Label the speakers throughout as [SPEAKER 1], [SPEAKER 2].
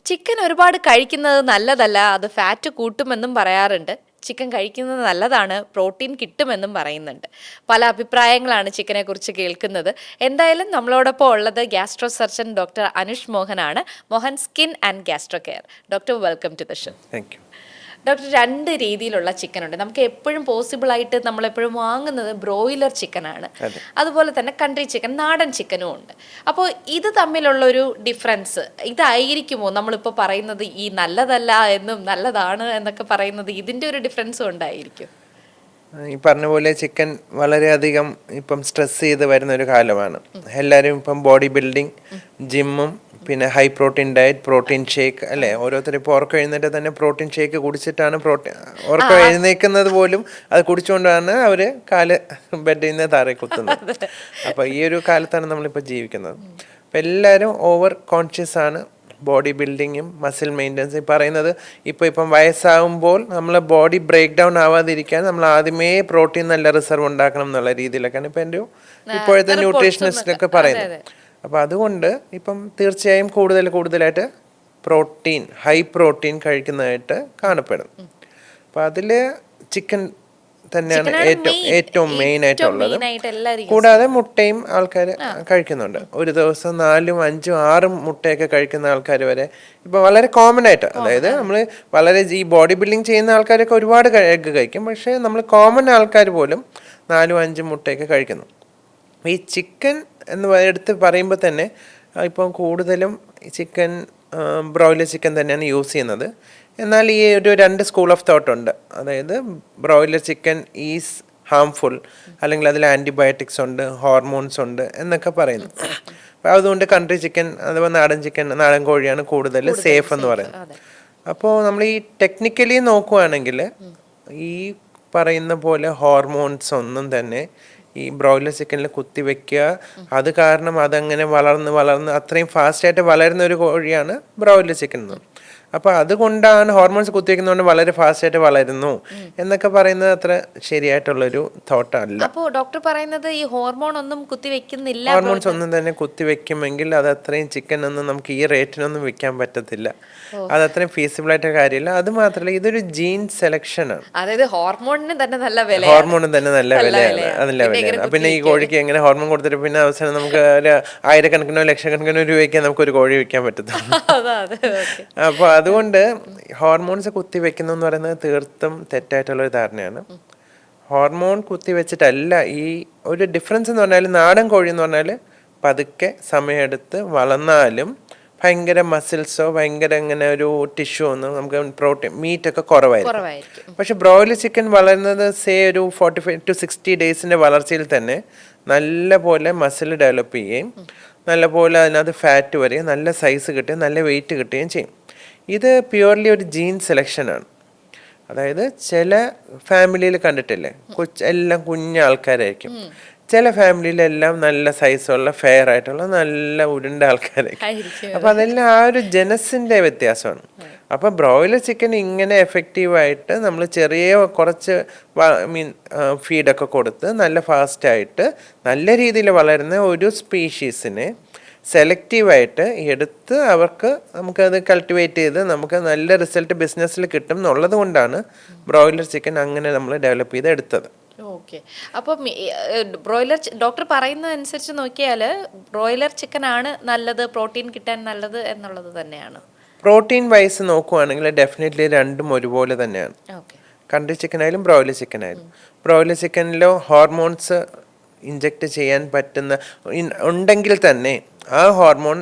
[SPEAKER 1] Chicken ഒരുപാട് കഴിക്കുന്നത് നല്ലതല്ല, അത് ഫാറ്റ് കൂട്ടുമെന്നും പറയാറുണ്ട്. ചിക്കൻ കഴിക്കുന്നത് നല്ലതാണ്, പ്രോട്ടീൻ കിട്ടുമെന്നും പറയുന്നുണ്ട്. പല അഭിപ്രായങ്ങളാണ് ചിക്കനെ കുറിച്ച് കേൾക്കുന്നത്. എന്തായാലും നമ്മളോടൊപ്പം ഉള്ളത് ഗ്യാസ്ട്രോ സർജൻ ഡോക്ടർ അനുഷ് മോഹനാണ്. Mohan skin and gastro care. Doctor, welcome to the show.
[SPEAKER 2] Thank you.
[SPEAKER 1] Doctor, രണ്ട് രീതിയിലുള്ള ചിക്കൻ ഉണ്ട്. നമുക്ക് എപ്പോഴും പോസിബിൾ ആയിട്ട് നമ്മളെപ്പോഴും വാങ്ങുന്നത് ബ്രോയിലർ ചിക്കനാണ്.
[SPEAKER 2] അതെ.
[SPEAKER 1] അതുപോലെ തന്നെ കൺട്രി ചിക്കൻ, നാടൻ ചിക്കനും ഉണ്ട്. അപ്പോൾ ഇത് തമ്മിലുള്ള ഒരു ഡിഫറൻസ് ഇതായിരിക്കുമോ? നമ്മളിപ്പോൾ പറയുന്നത് ഈ നല്ലതല്ല എന്നും നല്ലതാണ് എന്നൊക്കെ പറയുന്നത് ഇതിൻ്റെ ഒരു ഡിഫറൻസും ഉണ്ടായിരിക്കും.
[SPEAKER 2] ഈ പറഞ്ഞ പോലെ ചിക്കൻ വളരെയധികം ഇപ്പം സ്ട്രെസ് ചെയ്ത് വരുന്ന ഒരു കാലമാണ്. എല്ലാവരും ഇപ്പം ബോഡി ബിൽഡിങ്, ജിമ്മും പിന്നെ high protein diet, protein shake അല്ലേ. ഓരോരുത്തർ ഇപ്പോൾ ഉറക്കം എഴുന്നേറ്റ് തന്നെ പ്രോട്ടീൻ ഷേക്ക് കുടിച്ചിട്ടാണ് ഉറക്കം എഴുന്നേക്കുന്നത് പോലും. അത് കുടിച്ചുകൊണ്ടാണ് അവർ കാല് ബെഡിൽ നിന്ന് താഴെ കുത്തുന്നത്. അപ്പോൾ ഈ ഒരു കാലത്താണ് നമ്മളിപ്പോൾ ജീവിക്കുന്നത്. അപ്പോൾ എല്ലാവരും ഓവർ കോൺഷ്യസ് ആണ്. ബോഡി ബിൽഡിങ്ങും മസിൽ മെയിൻ്റനൻസും പറയുന്നത് ഇപ്പം വയസ്സാകുമ്പോൾ നമ്മൾ ബോഡി ബ്രേക്ക് ഡൗൺ ആവാതിരിക്കാൻ നമ്മൾ ആദ്യമേ പ്രോട്ടീൻ നല്ല റിസർവ് ഉണ്ടാക്കണം എന്നുള്ള രീതിയിലൊക്കെയാണ് ഇപ്പം എൻ്റെ ഇപ്പോഴത്തെ ന്യൂട്രീഷനിസ്റ്റിലൊക്കെ പറയുന്നത്. അപ്പോൾ അതുകൊണ്ട് ഇപ്പം തീർച്ചയായും കൂടുതലായിട്ട് പ്രോട്ടീൻ, ഹൈ പ്രോട്ടീൻ കഴിക്കുന്നതായിട്ട് കാണപ്പെടും. അപ്പോൾ അതിൽ ചിക്കൻ തന്നെയാണ് ഏറ്റവും മെയിൻ ആയിട്ടുള്ളത്. കൂടാതെ മുട്ടയും ആൾക്കാർ കഴിക്കുന്നുണ്ട്. ഒരു ദിവസം 4, 5, 6 മുട്ടയൊക്കെ കഴിക്കുന്ന ആൾക്കാർ വരെ ഇപ്പം വളരെ കോമൺ ആയിട്ട്, അതായത് നമ്മൾ വളരെ ഈ ബോഡി ബിൽഡിങ് ചെയ്യുന്ന ആൾക്കാരൊക്കെ ഒരുപാട് എഗ്ഗ് കഴിക്കും. പക്ഷേ നമ്മൾ കോമൺ ആൾക്കാർ പോലും 4, 5 മുട്ടയൊക്കെ കഴിക്കുന്നു. ഈ ചിക്കൻ എന്ന് എടുത്ത് പറയുമ്പോൾ തന്നെ ഇപ്പം കൂടുതലും ചിക്കൻ ബ്രോയിലർ ചിക്കൻ തന്നെയാണ് യൂസ് ചെയ്യുന്നത്. എന്നാൽ ഈ ഒരു 2 സ്കൂൾ ഓഫ് തോട്ട് ഉണ്ട്. അതായത് ബ്രോയിലർ ചിക്കൻ ഈസ് ഹാംഫുൾ, അല്ലെങ്കിൽ അതിൽ ആൻറ്റിബയോട്ടിക്സ് ഉണ്ട്, ഹോർമോൺസ് ഉണ്ട് എന്നൊക്കെ പറയുന്നു. അപ്പോൾ അതുകൊണ്ട് കൺട്രി ചിക്കൻ അഥവാ നാടൻ കോഴിയാണ് കൂടുതൽ സേഫ് എന്ന് പറയുന്നത്. അപ്പോൾ നമ്മൾ ഈ ടെക്നിക്കലി നോക്കുകയാണെങ്കിൽ ഈ പറയുന്ന പോലെ ഹോർമോൺസ് ഒന്നും തന്നെ ഈ ബ്രോയിലർ ചിക്കനിൽ കുത്തിവെക്കുക, അത് കാരണം അതങ്ങനെ വളർന്ന് അത്രയും ഫാസ്റ്റായിട്ട് വളരുന്ന ഒരു കോഴിയാണ് ബ്രോയിലർ ചിക്കൻ എന്ന്. അപ്പോൾ അതുകൊണ്ടാണ് ഹോർമോൺസ് കുത്തിവെക്കുന്നതുകൊണ്ട് വളരെ ഫാസ്റ്റായിട്ട് വളരുന്നു എന്നൊക്കെ പറയുന്നത് അത്ര ശരിയായിട്ടുള്ളൊരു തോട്ടല്ല.
[SPEAKER 1] അപ്പോൾ ഡോക്ടർ പറയുന്നത് ഈ ഹോർമോൺ ഒന്നും കുത്തിവെക്കുന്നില്ല.
[SPEAKER 2] ഹോർമോൺസ് ഒന്നും തന്നെ കുത്തിവെക്കുമെങ്കിൽ അത് അത്രയും ചിക്കൻ ഒന്നും നമുക്ക് ഈ റേറ്റിനൊന്നും വിൽക്കാൻ പറ്റത്തില്ല. അത് അത്രയും ഫീസിബിൾ ആയിട്ട് കാര്യമില്ല. അത് മാത്രമല്ല, ഇതൊരു ജീൻ സെലക്ഷൻ ആണ്.
[SPEAKER 1] അതായത് ഹോർമോണിന് തന്നെ നല്ല വില,
[SPEAKER 2] ഹോർമോണിന് തന്നെ നല്ല വിലയാണ്. പിന്നെ ഈ കോഴിക്ക് എങ്ങനെ ഹോർമോൺ കൊടുത്തിട്ട് പിന്നെ അവസാനം നമുക്ക് ഒരു ആയിരക്കണക്കിനോ ലക്ഷക്കണക്കിനോ രൂപയ്ക്ക് നമുക്ക് ഒരു കോഴി വിൽക്കാൻ പറ്റത്തുള്ളൂ. അപ്പോൾ അതുകൊണ്ട് ഹോർമോൺസ് കുത്തിവെക്കുന്നു എന്ന് പറയുന്നത് തീർത്തും തെറ്റായിട്ടുള്ളൊരു ധാരണയാണ്. ഹോർമോൺ കുത്തിവെച്ചിട്ടല്ല. ഈ ഒരു ഡിഫറൻസ് എന്ന് പറഞ്ഞാൽ, നാടൻ കോഴി എന്ന് പറഞ്ഞാൽ പതുക്കെ സമയമെടുത്ത് വളർന്നാലും ഭയങ്കര മസിൽസോ ഭയങ്കര ഇങ്ങനെ ഒരു ടിഷ്യൂ ഒന്നും നമുക്ക് പ്രോട്ടീൻ മീറ്റൊക്കെ കുറവായിരിക്കും. പക്ഷെ ബ്രോയിലർ ചിക്കൻ വളരുന്നത് ഒരു 45 to 60 ഡേയ്സിൻ്റെ വളർച്ചയിൽ തന്നെ നല്ല പോലെ മസിൽ ഡെവലപ്പ് ചെയ്യുകയും നല്ല പോലെ അതിനകത്ത് ഫാറ്റ് വരികയും നല്ല സൈസ് കിട്ടുകയും നല്ല വെയിറ്റ് കിട്ടുകയും ചെയ്യും. ഇത് പ്യുവർലി ഒരു ജീൻ സെലക്ഷനാണ്. അതായത് ചില ഫാമിലിയിൽ കണ്ടിട്ടില്ലേ, എല്ലാം കുഞ്ഞ ആൾക്കാരായിരിക്കും. ചില ഫാമിലിയിലെല്ലാം നല്ല സൈസുള്ള ഫെയർ ആയിട്ടുള്ള നല്ല ഉരുണ്ട ആൾക്കാരായിരിക്കും. അപ്പം അതെല്ലാം ആ ഒരു ജനസിൻ്റെ വ്യത്യാസമാണ്. അപ്പം ബ്രോയിലർ ചിക്കൻ ഇങ്ങനെ എഫക്റ്റീവായിട്ട് നമ്മൾ കുറച്ച് ഫീഡൊക്കെ കൊടുത്ത് നല്ല ഫാസ്റ്റായിട്ട് നല്ല രീതിയിൽ വളരുന്ന ഒരു സ്പീഷീസിനെ സെലക്റ്റീവായിട്ട് എടുത്ത് അവർക്ക് നമുക്കത് കൾട്ടിവേറ്റ് ചെയ്ത് നമുക്ക് നല്ല റിസൾട്ട് ബിസിനസ്സിൽ കിട്ടും എന്നുള്ളത് കൊണ്ടാണ് ബ്രോയിലർ ചിക്കൻ അങ്ങനെ നമ്മൾ ഡെവലപ്പ് ചെയ്ത് എടുത്തത്.
[SPEAKER 1] ഓക്കെ. അപ്പം ബ്രോയിലർ ഡോക്ടർ പറയുന്നതനുസരിച്ച് നോക്കിയാൽ ബ്രോയിലർ ചിക്കൻ ആണ് നല്ലത്, പ്രോട്ടീൻ കിട്ടാൻ നല്ലത് എന്നുള്ളത് തന്നെയാണ്.
[SPEAKER 2] പ്രോട്ടീൻ വൈസ് നോക്കുവാണെങ്കിൽ ഡെഫിനറ്റ്ലി രണ്ടും ഒരുപോലെ തന്നെയാണ്. കൺട്രി ചിക്കൻ ആയാലും ബ്രോയിലർ ചിക്കൻ ആയാലും. ബ്രോയിലർ ചിക്കനിലോ ഹോർമോൺസ് ഇഞ്ചെക്റ്റ് ചെയ്യാൻ പറ്റുന്ന ഉണ്ടെങ്കിൽ തന്നെ ആ ഹോർമോൺ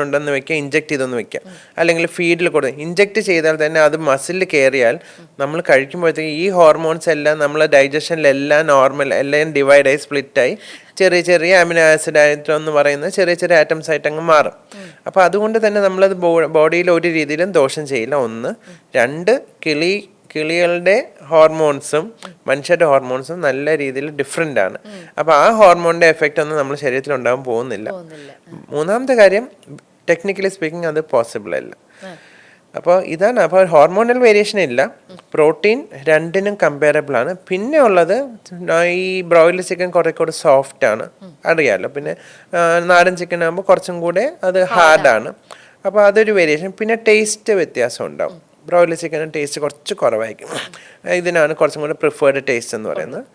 [SPEAKER 2] ഉണ്ടെന്ന് വെക്കുക, ഇഞ്ചെക്ട് ചെയ്തൊന്ന് വെക്കുക, അല്ലെങ്കിൽ ഫീഡിൽ കൊടുത്ത് ഇഞ്ചെക്ട് ചെയ്താൽ തന്നെ അത് മസിലിൽ കയറിയാൽ നമ്മൾ കഴിക്കുമ്പോഴത്തേക്ക് ഈ ഹോർമോൺസ് എല്ലാം നമ്മളെ ഡൈജഷനിലെല്ലാം എല്ലാം ഡിവൈഡായി സ്പ്ലിറ്റായി ചെറിയ അമിനോ ആസിഡ് ആയിട്ടെന്ന് പറയുന്ന ചെറിയ ആറ്റംസ് ആയിട്ട് അങ്ങ് മാറും. അപ്പോൾ അതുകൊണ്ട് തന്നെ നമ്മളത് ബോഡിയിൽ ഒരു രീതിയിലും ദോഷം ചെയ്യില്ല. 1, 2 കിളികളുടെ ഹോർമോൺസും മനുഷ്യരുടെ ഹോർമോൺസും നല്ല രീതിയിൽ ഡിഫറെൻ്റ് ആണ്. അപ്പോൾ ആ ഹോർമോണിൻ്റെ എഫക്റ്റ് ഒന്നും നമ്മുടെ ശരീരത്തിൽ ഉണ്ടാകാൻ പോകുന്നില്ല. 3ാമത്തെ കാര്യം, ടെക്നിക്കലി സ്പീക്കിംഗ് അത് പോസിബിൾ അല്ല. അപ്പോൾ ഇതാണ്. അപ്പോൾ ഹോർമോണൽ വേരിയേഷൻ ഇല്ല. പ്രോട്ടീൻ രണ്ടിനും കമ്പയറബിൾ ആണ്. പിന്നെ ഉള്ളത് ഈ ബ്രോയിലർ ചിക്കൻ കുറേക്കൂടെ സോഫ്റ്റ് ആണ്, അറിയാമല്ലോ. പിന്നെ നാടൻ ചിക്കൻ ആകുമ്പോൾ കുറച്ചും കൂടെ അത് ഹാർഡാണ്. അപ്പോൾ അതൊരു വേരിയേഷൻ. പിന്നെ ടേസ്റ്റ് വ്യത്യാസം ഉണ്ടാവും. ബ്രോയിലർ ചിക്കൻ ടേസ്റ്റ് കുറച്ച് കുറവായിരിക്കും. ഇതിനാണ് കുറച്ചും കൂടെ പ്രിഫേർഡ് ടേസ്റ്റ് എന്ന് പറയുന്നത്.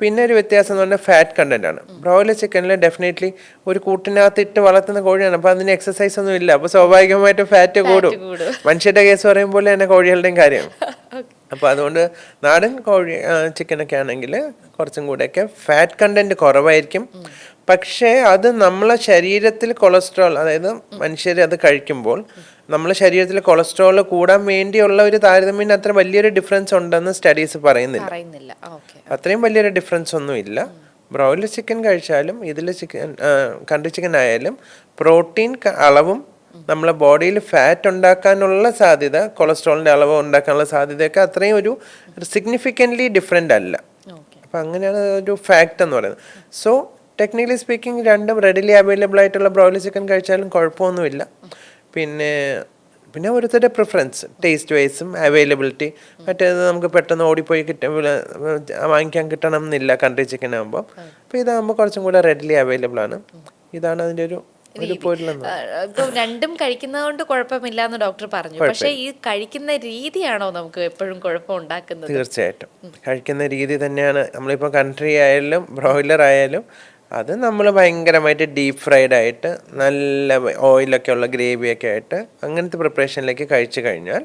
[SPEAKER 2] പിന്നെ ഒരു വ്യത്യാസം എന്ന് പറഞ്ഞാൽ ഫാറ്റ് കണ്ടന്റ് ആണ്. ബ്രോയിലർ ചിക്കനിൽ ഡെഫിനറ്റ്ലി ഒരു കൂട്ടിനകത്ത് ഇട്ട് വളർത്തുന്ന കോഴിയാണ്. അപ്പോൾ അതിന് എക്സസൈസ് ഒന്നും ഇല്ല. അപ്പോൾ സ്വാഭാവികമായിട്ടും ഫാറ്റ് കൂടും. മനുഷ്യരുടെ കേസ് പറയുമ്പോൾ തന്നെ കോഴികളുടെയും കാര്യം. അപ്പോൾ അതുകൊണ്ട് നാടൻ കോഴി ചിക്കനൊക്കെ ആണെങ്കിൽ കുറച്ചും കൂടെയൊക്കെ ഫാറ്റ് കണ്ടന്റ് കുറവായിരിക്കും. പക്ഷേ അത് നമ്മളെ ശരീരത്തിൽ കൊളസ്ട്രോൾ, അതായത് മനുഷ്യർ അത് കഴിക്കുമ്പോൾ നമ്മളെ ശരീരത്തിൽ കൊളസ്ട്രോൾ കൂടാൻ വേണ്ടിയുള്ള ഒരു താരതമ്യം അത്ര വലിയൊരു ഡിഫറൻസ് ഉണ്ടെന്ന് സ്റ്റഡീസ് പറയുന്നില്ല. അത്രയും വലിയൊരു ഡിഫറൻസ് ഒന്നും ഇല്ല. ബ്രോയിലർ ചിക്കൻ കഴിച്ചാലും ഇതിൽ ചിക്കൻ കൺട്രി ചിക്കൻ ആയാലും പ്രോട്ടീൻ അളവും നമ്മളെ ബോഡിയിൽ ഫാറ്റ് ഉണ്ടാക്കാനുള്ള സാധ്യത, കൊളസ്ട്രോളിൻ്റെ അളവ് ഉണ്ടാക്കാനുള്ള സാധ്യതയൊക്കെ അത്രയും ഒരു സിഗ്നിഫിക്കൻ്റ്ലി ഡിഫറെൻ്റ് അല്ല. അപ്പം അങ്ങനെയാണ് ഒരു ഫാക്റ്റ് എന്ന് പറയുന്നത്. സോ ടെക്നിക്കലി സ്പീക്കിംഗ് രണ്ടും റെഡിലി അവൈലബിൾ ആയിട്ടുള്ള ബ്രോയിലർ ചിക്കൻ കഴിച്ചാലും കുഴപ്പമൊന്നുമില്ല. പിന്നെ ഓരോരുത്തരുടെ പ്രിഫറൻസ്, ടേസ്റ്റ് വൈസും അവൈലബിലിറ്റി. മറ്റേത് നമുക്ക് പെട്ടെന്ന് ഓടിപ്പോയി വാങ്ങിക്കാൻ കിട്ടണം എന്നില്ല കൺട്രി ചിക്കൻ ആകുമ്പോൾ. അപ്പോൾ ഇതാകുമ്പോൾ കുറച്ചും കൂടെ റെഡിലി അവൈലബിൾ ആണ്. ഇതാണ് അതിൻ്റെ ഒരു
[SPEAKER 1] ഇപ്പൊ രണ്ടും കഴിക്കുന്നത് കൊണ്ട് കുഴപ്പമില്ല എന്ന് ഡോക്ടർ പറഞ്ഞു. പക്ഷെ ഈ കഴിക്കുന്ന രീതിയാണോ നമുക്ക് എപ്പോഴും കുഴപ്പം ഉണ്ടാക്കുന്നത്?
[SPEAKER 2] തീർച്ചയായിട്ടും കഴിക്കുന്ന രീതി തന്നെയാണ്. നമ്മളിപ്പോൾ കൺട്രി ആയാലും ബ്രോയിലർ ആയാലും അത് നമ്മൾ ഭയങ്കരമായിട്ട് ഡീപ്പ് ഫ്രൈഡ് ആയിട്ട് നല്ല ഓയിലൊക്കെ ഉള്ള ഗ്രേവിയൊക്കെ ആയിട്ട് അങ്ങനത്തെ പ്രിപ്പറേഷനിലേക്ക് കഴിച്ചു കഴിഞ്ഞാൽ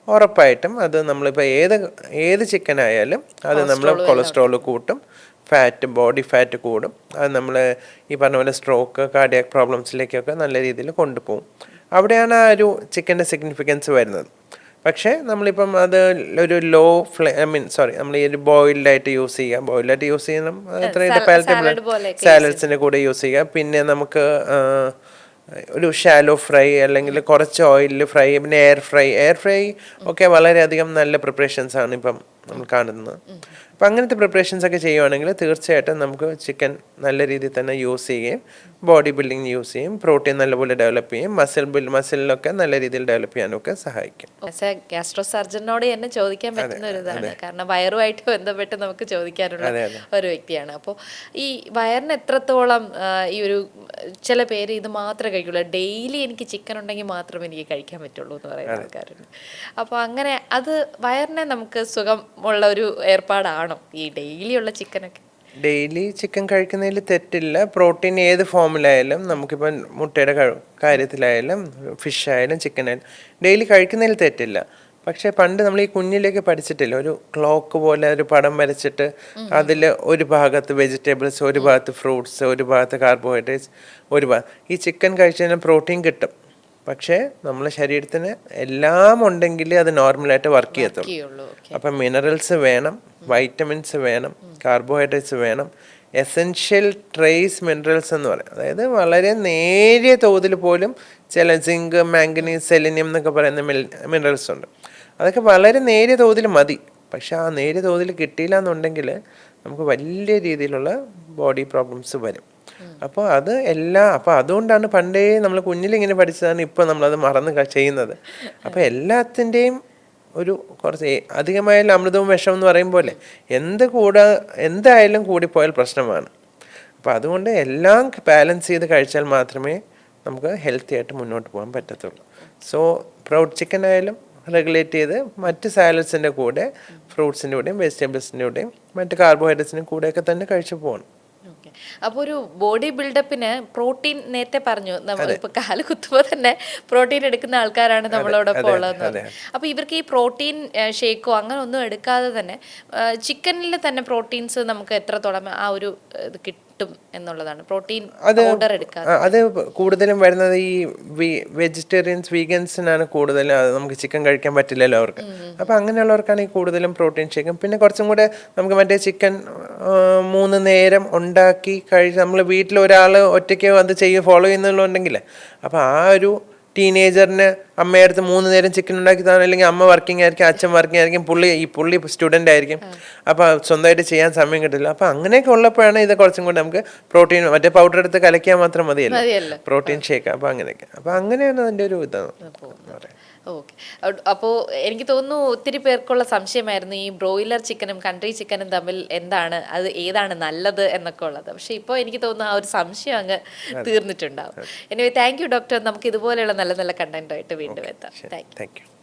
[SPEAKER 2] ഉറപ്പായിട്ടും അത് നമ്മളിപ്പോൾ ഏത് ചിക്കൻ ആയാലും അത് നമ്മൾ കൊളസ്ട്രോൾ കൂട്ടും, ബോഡി ഫാറ്റ് കൂടും. അത് നമ്മൾ ഈ പറഞ്ഞ പോലെ സ്ട്രോക്ക്, കാർഡിയാക് പ്രോബ്ലംസിലേക്കൊക്കെ നല്ല രീതിയിൽ കൊണ്ടുപോകും. അവിടെയാണ് ആ ഒരു ചിക്കൻ്റെ സിഗ്നിഫിക്കൻസ് വരുന്നത്. പക്ഷേ നമ്മളിപ്പം അത് ഒരു നമ്മൾ ഈ ഒരു ബോയിൽഡായിട്ട് യൂസ് ചെയ്യാം. ബോയിൽഡായിട്ട് യൂസ് ചെയ്യണം, അത്രയും പാലറ്റബിൾ സാലഡ്സിൻ്റെ കൂടെ യൂസ് ചെയ്യാം. പിന്നെ നമുക്ക് ഒരു ഷാലോ ഫ്രൈ അല്ലെങ്കിൽ കുറച്ച് ഓയിലിൽ ഫ്രൈ, പിന്നെ എയർ ഫ്രൈ ഒക്കെ വളരെയധികം നല്ല പ്രിപ്പറേഷൻസ് ആണ് ഇപ്പം നമ്മൾ കാണുന്നത്. അപ്പം അങ്ങനത്തെ പ്രിപ്പറേഷൻസ് ഒക്കെ ചെയ്യുവാണെങ്കിൽ തീർച്ചയായിട്ടും നമുക്ക് ചിക്കൻ നല്ല രീതിയിൽ തന്നെ യൂസ് ചെയ്യുകയും ബോഡി ബിൽഡിങ് യൂസ് ചെയ്യും, പ്രോട്ടീൻ നല്ലപോലെ ഡെവലപ്പ് ചെയ്യും, മസിലിലൊക്കെ നല്ല രീതിയിൽ ഡെവലപ്പ് ചെയ്യാനൊക്കെ സഹായിക്കും.
[SPEAKER 1] ഗാസ്ട്രോ സർജനോട് തന്നെ ചോദിക്കാൻ പറ്റുന്ന ഒരു ഇതാണ്, കാരണം വയറുമായിട്ട് ബന്ധപ്പെട്ട് നമുക്ക് ചോദിക്കാനുള്ള ഒരു വ്യക്തിയാണ്. അപ്പോൾ ഈ വയറിന് എത്രത്തോളം ഈ ഒരു ചില പേര് ഇത് മാത്രമേ കഴിക്കുള്ളൂ, ഡെയിലി എനിക്ക് ചിക്കൻ ഉണ്ടെങ്കിൽ മാത്രമേ എനിക്ക് കഴിക്കാൻ പറ്റുള്ളൂ എന്ന് പറയുന്ന ആൾക്കാരുണ്ട്. അപ്പോൾ അങ്ങനെ അത് വയറിനെ നമുക്ക് സുഖമുള്ള ഒരു ഏർപ്പാടാണോ ഈ ഡെയിലി ഉള്ള ചിക്കനൊക്കെ?
[SPEAKER 2] ഡെയിലി ചിക്കൻ കഴിക്കുന്നതിൽ തെറ്റില്ല. പ്രോട്ടീൻ ഏത് ഫോമിലായാലും, നമുക്കിപ്പം മുട്ടയുടെ കാര്യത്തിലായാലും ഫിഷ് ആയാലും ചിക്കൻ ആയാലും ഡെയിലി കഴിക്കുന്നതിൽ തെറ്റില്ല. പക്ഷേ പണ്ട് നമ്മൾ ഈ കുഞ്ഞിലേക്ക് പഠിച്ചിട്ടില്ല, ഒരു ക്ലോക്ക് പോലെ ഒരു പടം വരച്ചിട്ട് അതിൽ ഒരു ഭാഗത്ത് വെജിറ്റബിൾസ്, ഒരു ഭാഗത്ത് ഫ്രൂട്ട്സ്, ഒരു ഭാഗത്ത് കാർബോഹൈഡ്രേറ്റ്സ്, ഈ ചിക്കൻ കഴിച്ചതിന് പ്രോട്ടീൻ കിട്ടും. പക്ഷേ നമ്മളെ ശരീരത്തിന് എല്ലാം ഉണ്ടെങ്കിൽ അത് നോർമലായിട്ട് വർക്ക് ചെയ്യത്തുള്ളൂ. അപ്പം മിനറൽസ് വേണം, വൈറ്റമിൻസ് വേണം, കാർബോഹൈഡ്രേറ്റ്സ് വേണം, എസെൻഷ്യൽ ട്രേസ് മിനറൽസ് എന്ന് പറയും. അതായത് വളരെ നേരിയ തോതിൽ പോലും ചില സിങ്ക്, മാംഗനീസ്, സെലിനിയം എന്നൊക്കെ പറയുന്ന മിനറൽസ് ഉണ്ട്. അതൊക്കെ വളരെ നേരിയ തോതിൽ മതി. പക്ഷെ ആ നേരിയ തോതിൽ കിട്ടിയില്ല എന്നുണ്ടെങ്കിൽ നമുക്ക് വലിയ രീതിയിലുള്ള ബോഡി പ്രോബ്ലംസ് വരും. അപ്പോൾ അതുകൊണ്ടാണ് പണ്ടേ നമ്മൾ കുഞ്ഞിലിങ്ങനെ പഠിച്ചതാണ് ഇപ്പോൾ നമ്മളത് മറന്ന് ചെയ്യുന്നത്. അപ്പോൾ എല്ലാത്തിൻ്റെയും ഒരു കുറച്ച് അധികമായാലും അമൃതവും വിഷം എന്ന് പറയും പോലെ എന്തായാലും കൂടിപ്പോയാൽ പ്രശ്നമാണ്. അപ്പോൾ അതുകൊണ്ട് എല്ലാം ബാലൻസ് ചെയ്ത് കഴിച്ചാൽ മാത്രമേ നമുക്ക് ഹെൽത്തി ആയിട്ട് മുന്നോട്ട് പോകാൻ പറ്റത്തുള്ളൂ. സോ ചിക്കൻ ആയാലും റെഗുലേറ്റ് ചെയ്ത് മറ്റ് സാലഡ്സിൻ്റെ കൂടെ, ഫ്രൂട്ട്സിൻ്റെ കൂടെയും വെജിറ്റബിൾസിൻ്റെ കൂടെയും മറ്റ് കാർബോഹൈഡ്രേറ്റ്സിൻ്റെ കൂടെയൊക്കെ തന്നെ കഴിച്ചു പോകണം.
[SPEAKER 1] അപ്പോൾ ഒരു ബോഡി ബിൽഡപ്പിന് പ്രോട്ടീൻ, നേരത്തെ പറഞ്ഞു നമ്മളിപ്പോൾ കാല് കുത്തുമ്പോൾ തന്നെ പ്രോട്ടീൻ എടുക്കുന്ന ആൾക്കാരാണ് നമ്മളോടൊപ്പം ഉള്ളതെന്ന്. അപ്പോൾ ഇവർക്ക് ഈ പ്രോട്ടീൻ ഷേക്കോ അങ്ങനെ ഒന്നും എടുക്കാതെ തന്നെ ചിക്കനിൽ തന്നെ പ്രോട്ടീൻസ് നമുക്ക് എത്രത്തോളം ആ ഒരു ഇത് കിട്ടും എന്നുള്ളതാണ്, പ്രോട്ടീൻ പൗഡർ എടുക്കാതെ?
[SPEAKER 2] അത് കൂടുതലും വരുന്നത് ഈ വെജിറ്റേറിയൻസ്, വീഗൻസിനാണ് കൂടുതലും. നമുക്ക് ചിക്കൻ കഴിക്കാൻ പറ്റില്ലല്ലോ അവർക്ക്. അപ്പോൾ അങ്ങനെയുള്ളവർക്കാണ് ഈ കൂടുതലും പ്രോട്ടീൻ ഷേക്കും. പിന്നെ കുറച്ചും കൂടെ നമുക്ക് മറ്റേ ചിക്കൻ 3 നേരം ഉണ്ടാക്കി നമ്മൾ വീട്ടിൽ ഒരാൾ ഒറ്റയ്ക്ക് അത് ഫോളോ ചെയ്യുന്നുണ്ടെങ്കിൽ, അപ്പോൾ ആ ഒരു ടീനേജറിന് അമ്മയുടെ അടുത്ത് 3 നേരം ചിക്കൻ ഉണ്ടാക്കി തന്നെ, അല്ലെങ്കിൽ അമ്മ വർക്കിംഗ് ആയിരിക്കും, അച്ഛൻ വർക്കിംഗ് ആയിരിക്കും, പുള്ളി സ്റ്റുഡൻ്റ് ആയിരിക്കും. അപ്പോൾ സ്വന്തമായിട്ട് ചെയ്യാൻ സമയം കിട്ടില്ല. അപ്പോൾ അങ്ങനെയൊക്കെ ഉള്ളപ്പോഴാണ് ഇത് കുറച്ചും കൂടി നമുക്ക് പ്രോട്ടീൻ, മറ്റേ പൗഡർ എടുത്ത് കലക്കിയാൽ മാത്രം മതിയല്ലോ പ്രോട്ടീൻ ഷേക്ക്. അപ്പോൾ അങ്ങനെയൊക്കെ, അപ്പോൾ അങ്ങനെയാണ് അതിൻ്റെ ഒരു ഇതാണ്.
[SPEAKER 1] ഓക്കെ. അപ്പോൾ എനിക്ക് തോന്നുന്നു ഒത്തിരി പേർക്കുള്ള സംശയമായിരുന്നു ഈ ബ്രോയിലർ ചിക്കനും കൺട്രി ചിക്കനും തമ്മിൽ ഏതാണ് നല്ലത് എന്നൊക്കെ ഉള്ളത്. പക്ഷെ ഇപ്പോൾ എനിക്ക് തോന്നുന്നു ആ ഒരു സംശയം അങ്ങ് തീർന്നിട്ടുണ്ടാവും. Anyway thank you doctor. നമുക്ക് ഇതുപോലെയുള്ള നല്ല നല്ല നല്ല കണ്ടന്റുമായിട്ട് വീണ്ടും എത്താം. Thank you.
[SPEAKER 2] Thank U.